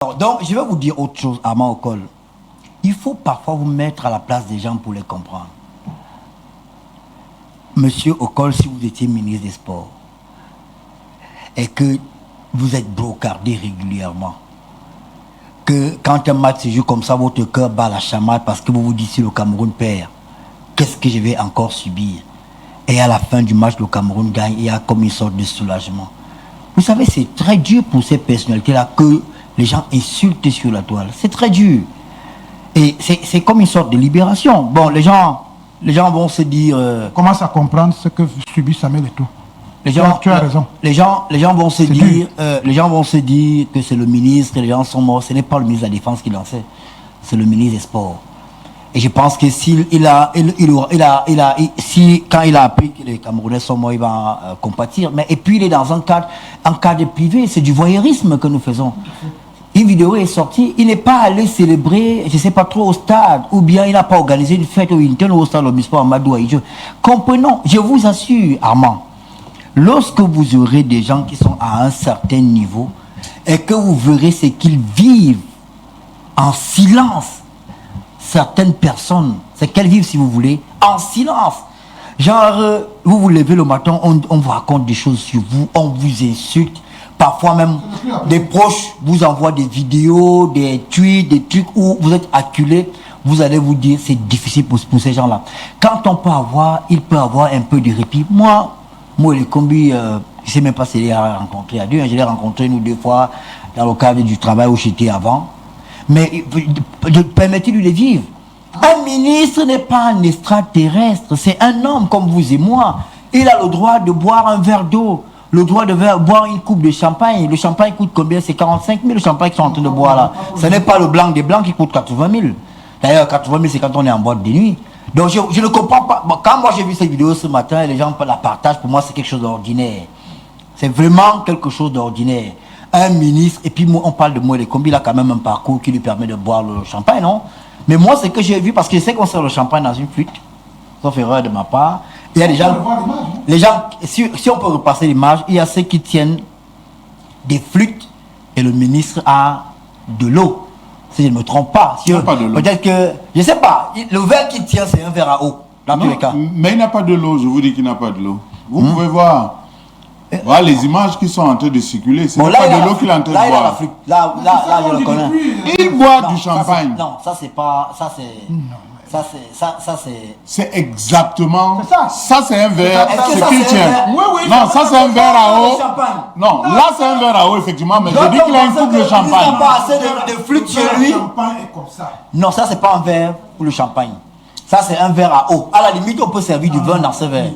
Donc, je vais vous dire autre chose, Armand Ocol. Il faut parfois vous mettre à la place des gens pour les comprendre. Monsieur Ocol, si vous étiez ministre des Sports et que vous êtes brocardé régulièrement, que quand un match se joue comme ça, votre cœur bat la chamade parce que vous vous dites si le Cameroun perd, qu'est-ce que je vais encore subir? Et à la fin du match, le Cameroun gagne, il y a comme une sorte de soulagement. Vous savez, c'est très dur pour ces personnalités-là que les gens insultent sur la toile. C'est très dur. Et c'est comme une sorte de libération. Bon, les gens vont se dire... Commence à comprendre ce que subit Samuel Eto'o. Tu as raison. Les gens vont se dire que c'est le ministre, les gens sont morts. Ce n'est pas le ministre de la Défense qui lançait, c'est le ministre des Sports. Et je pense que quand il a appris que les Camerounais sont morts, il va compatir. Mais et puis il est dans un cadre privé, c'est du voyeurisme que nous faisons. Une vidéo est sortie, il n'est pas allé célébrer, je ne sais pas trop, au stade, ou bien il n'a pas organisé une fête au Intel ou au stade Omnisport en Madouaï. Comprenons, je vous assure, Armand, lorsque vous aurez des gens qui sont à un certain niveau et que vous verrez ce qu'ils vivent en silence, certaines personnes, c'est qu'elles vivent, si vous voulez, en silence. Genre, vous vous levez le matin, on vous raconte des choses sur vous, on vous insulte. Parfois même, des proches vous envoient des vidéos, des tweets, des trucs où vous êtes acculé. Vous allez vous dire, c'est difficile pour ces gens-là. Quand il peut avoir un peu de répit. Moi, les combis, je ne sais même pas si je l'ai rencontré à deux. Je l'ai rencontré une ou deux fois dans le cadre du travail où j'étais avant. Mais permettez-lui de vivre. Un ministre n'est pas un extraterrestre. C'est un homme comme vous et moi. Il a le droit de boire un verre d'eau. Le droit de boire une coupe de champagne. Le champagne coûte combien? C'est 45 000 le champagne qu'ils sont en train de boire là. Ce n'est pas le blanc des blancs qui coûte 80 000. D'ailleurs, 80 000 c'est quand on est en boîte de nuit. Donc je ne comprends pas. Bon, quand moi j'ai vu cette vidéo ce matin et les gens la partagent, pour moi c'est quelque chose d'ordinaire. C'est vraiment quelque chose d'ordinaire. Un ministre, et puis on parle de Moelle Kombi, il a quand même un parcours qui lui permet de boire le champagne, non? Mais moi, ce que j'ai vu, parce que je sais qu'on sert le champagne dans une flûte, sauf erreur de ma part, il y a des gens, si on peut repasser l'image, il y a ceux qui tiennent des flûtes et le ministre a de l'eau. Si je ne me trompe pas. Peut-être que, je ne sais pas, le verre qu'il tient, c'est un verre à eau, dans tous les cas. Mais il n'a pas de l'eau, je vous dis qu'il n'a pas de l'eau. Vous pouvez voir. Voilà les images qui sont en train de circuler. C'est pas de l'eau qu'il est en train de boire. Là, je le connais. Il boit du champagne. Non, ça c'est pas. Ça c'est. C'est exactement. Ça c'est un verre. C'est qu'il tient. Non, ça c'est un verre à eau. Non, là c'est un verre à eau, effectivement. Mais je dis qu'il a une coupe de champagne. Il n'a pas assez de flûte chez lui. Non, ça c'est pas un verre pour le champagne. Ça c'est un verre à eau. À la limite, on peut servir du vin dans ce verre.